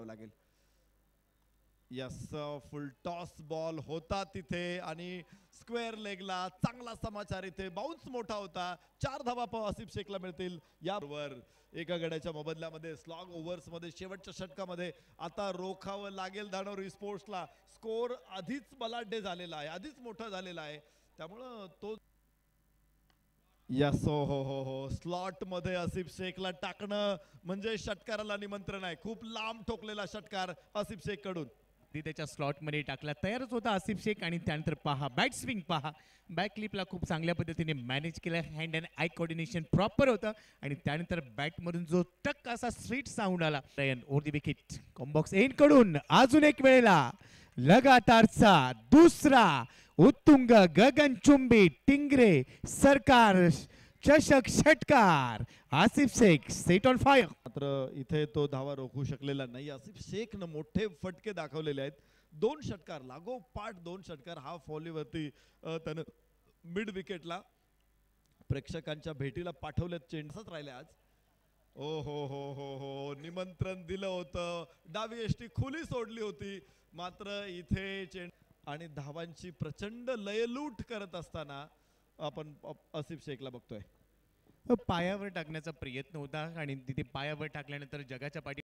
करावं लागेल. यस, फुल toss ball होता तिथे आणि स्क्वेअर लेगला चांगला समाचार. इथे बाउन्स मोठा होता. 4 धावा आसिफ शेखला मिळतील. याबरोबर एका गड्याच्या मोबदल्यामध्ये स्लॉग ओव्हर्स मध्ये शेवटच्या षटकामध्ये आता रोखावं लागेल धानोरी स्पोर्ट्सला. स्कोर आधीच बलाढ्य झालेला आहे, आधीच मोठा झालेला आहे, त्यामुळं तो यस हो स्लॉट मध्ये आसिफ शेखला टाकणं म्हणजे षटकाराला निमंत्रण आहे. खूप लांब ठोकलेला षटकार आसिफ शेख कडून त्याच्या स्लॉट मध्ये टाकला तयारच होता आसिफ शेख. आणि त्यानंतर पहा बॅट स्विंग, पहा बॅक क्लिपला खूप चांगल्या पद्धतीने मॅनेज केलं. Hand and eye coordination proper होतं आणि त्यानंतर बॅटमधून जो टक असा स्ट्रीट साऊंड आला. रयन ओव्हर द विकेट कॉम्बॉक्स एन कडून अजून एक वेळेला लगातारचा दुसरा उत्तुंग गगनचुंबी टिंगरे सरकार चषक षटकार. Asif Shaikh set on fire. मात्र इथे तो धावा रोखू शकलेला नाही. आसिफ शेखनं मोठे फटके दाखवलेले आहेत. 2 षटकार लागोपाठ 2 षटकार हाफ व्हॉलीवरती त्यानं मिड विकेटला प्रेक्षकांच्या भेटीला पाठवलेत. चेंडसच राहिले आज. ओ हो निमंत्रण दिलं होतं. डावी एष्टी खुली सोडली होती. मात्र इथे चेंड आणि धावांची प्रचंड लयलूट करत असताना आपण आसिफ शेखला बघतोय. पायावर टाकण्याचा प्रयत्न होता आणि तिथे पायावर टाकल्यानंतर जगाच्या पाठी